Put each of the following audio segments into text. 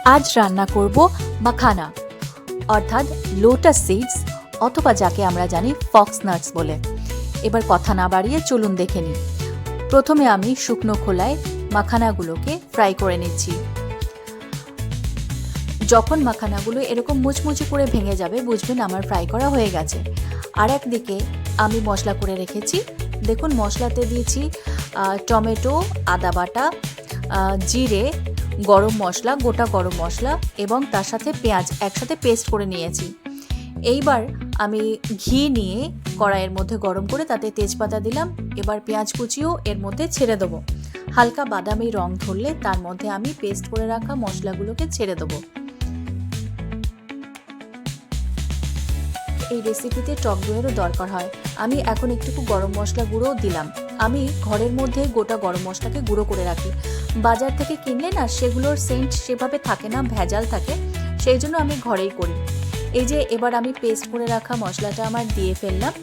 আজ রান্না করব মাখানা অর্থাৎ লোটাস সিডস অথবা যাকে আমরা জানি ফক্স নাটস বলে। এবার কথা না বাড়িয়ে চলুন দেখে নিই। প্রথমে আমি শুকনো খোলায় মাখানাগুলোকে ফ্রাই করে নিচ্ছি। যখন মাখানাগুলো এরকম মুচমুচে করে ভেঙে যাবে বুঝবেন আমার ফ্রাই করা হয়ে গেছে। আর একদিকে আমি মশলা করে রেখেছি। দেখুন মশলাতে দিয়েছি টমেটো, আদা বাটা, জিরে, গরম মশলা, গোটা গরম মশলা এবং তার সাথে পেঁয়াজ একসাথে পেস্ট করে নিয়েছি। এইবার আমি ঘি নিয়ে কড়াইয়ের মধ্যে গরম করে তাতে তেজপাতা দিলাম। এবার পেঁয়াজ কুচিও এর মধ্যে ছেড়ে দেবো। হালকা বাদামি রং ধরলে তার মধ্যে আমি পেস্ট করে রাখা মশলাগুলোকে ছেড়ে দেবো। এই রেসিপিতে টক দইয়েরও দরকার হয়। আমি এখন একটু গরম মশলা গুঁড়োও দিলাম। আমি ঘরের মধ্যে গোটা গরম মশলাকে গুঁড়ো করে রাখি। বাজার থেকে কিনলে না সেগুলোর সেন্ট সেভাবে থাকে না, ভেজাল থাকে, সেই জন্য আমি ঘরেই করি। এই যে এবার আমি পেস্ট করে রাখা মশলাটা আমার দিয়ে ফেললাম।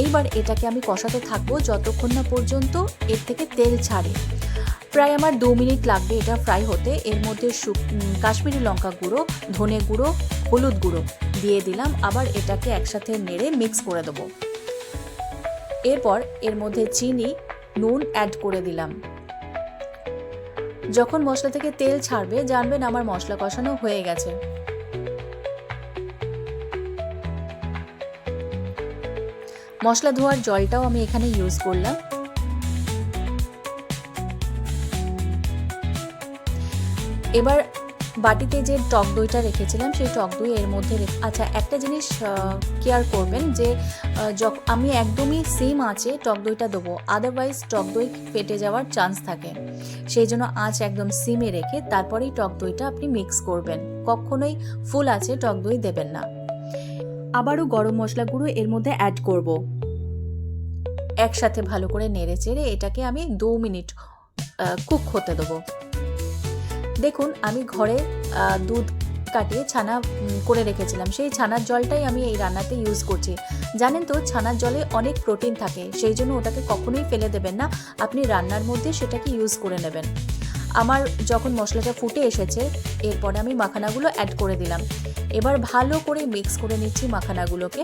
এইবার এটাকে আমি কষাতে থাকবো যতক্ষণ না পর্যন্ত এর থেকে তেল ছাড়ে। প্রায় আমার 2 মিনিট লাগবে এটা ফ্রাই হতে। এর মধ্যে কাশ্মীরি লঙ্কা গুঁড়ো, ধনে গুঁড়ো, হলুদ গুঁড়ো দিয়ে দিলাম। আবার এটাকে একসাথে নেড়ে মিক্স করে দেবো। এরপর এর মধ্যে চিনি, নুন অ্যাড করে দিলাম। যখন মশলা থেকে তেল ছাড়বে জানবেন আমার মশলা কষানো হয়ে গেছে। মশলা ধোয়ার জলটাও আমি এখানে ইউজ করলাম। এবার বাটিতে যে টক দইটা রেখেছিলাম সেই টক দই এর মধ্যে আচ্ছা একটা জিনিস কেয়ার করবেন যে আমি একদমই সেম আঁচে টক দইটা দেবো, আদারওয়াইজ টক দই ফেটে যাওয়ার চান্স থাকে। সেই জন্য আঁচ একদম সিমে রেখে তারপরেই টক দইটা আপনি মিক্স করবেন। কখনোই ফুল আঁচে টক দই দেবেন না। আবারও গরম মশলা গুঁড়ো এর মধ্যে অ্যাড করব। একসাথে ভালো করে নেড়ে চেড়ে এটাকে আমি 2 মিনিট কুক হতে দেবো। দেখুন আমি ঘরে দুধ কাটিয়ে ছানা করে রেখেছিলাম, সেই ছানার জলটাই আমি এই রান্নাতে ইউজ করছি। জানেন তো ছানার জলে অনেক প্রোটিন থাকে, সেই জন্য ওটাকে কখনোই ফেলে দেবেন না, আপনি রান্নার মধ্যে সেটাকে ইউজ করে নেবেন। আমার যখন মশলাটা ফুটে এসেছে এরপরে আমি মাখানাগুলো অ্যাড করে দিলাম। এবার ভালো করে মিক্স করে নিচ্ছি মাখানাগুলোকে।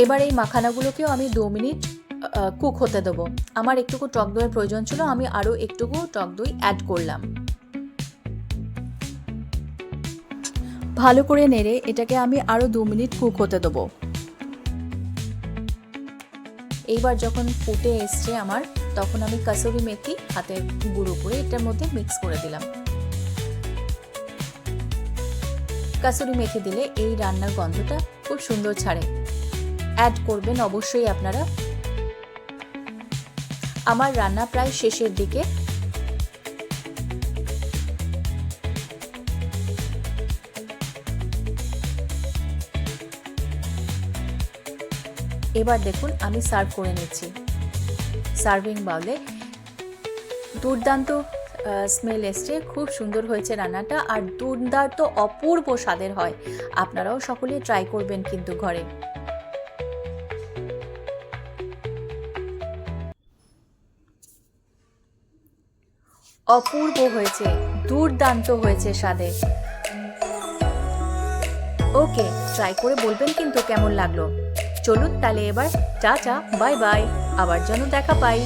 এবার এই মাখানাগুলোকেও আমি 2 মিনিট কুক হতে দেবো। আমার একটুকু টক দইয়ের প্রয়োজন ছিল, আমি আরও একটুকু টক দই অ্যাড করলাম। ভালো করে নেড়ে এটাকে আমি আরও 2 মিনিট কুক হতে দেবো। এইবার যখন ফুটে এসছে আমার তখন আমি কাসুরি মেথি হাতে গুঁড়ো করে এটার মধ্যে মিক্স করে দিলাম। কাসুরি মেথি দিলে এই রান্নার গন্ধটা খুব সুন্দর ছাড়ে। অ্যাড করবেন অবশ্যই আপনারা। আমার রান্না প্রায় শেষের দিকে। এবার দেখুন আমি সার্ভ করে নিচ্ছি সার্ভিং বাউলে। দুর্দান্ত স্মেল এসছে, খুব সুন্দর হয়েছে রান্নাটা, আর দুর্দান্ত অপূর্ব স্বাদের হয়। আপনারাও সকলে ট্রাই করবেন কিন্তু ঘরে। অপূর্ব হয়েছে, দুর্দান্ত হয়েছে স্বাদে। ওকে, ট্রাই করে বলবেন কিন্তু কেমন লাগলো। চলুন তাহলে এবার টাটা, বাই বাই, আবার যেন দেখা পাই।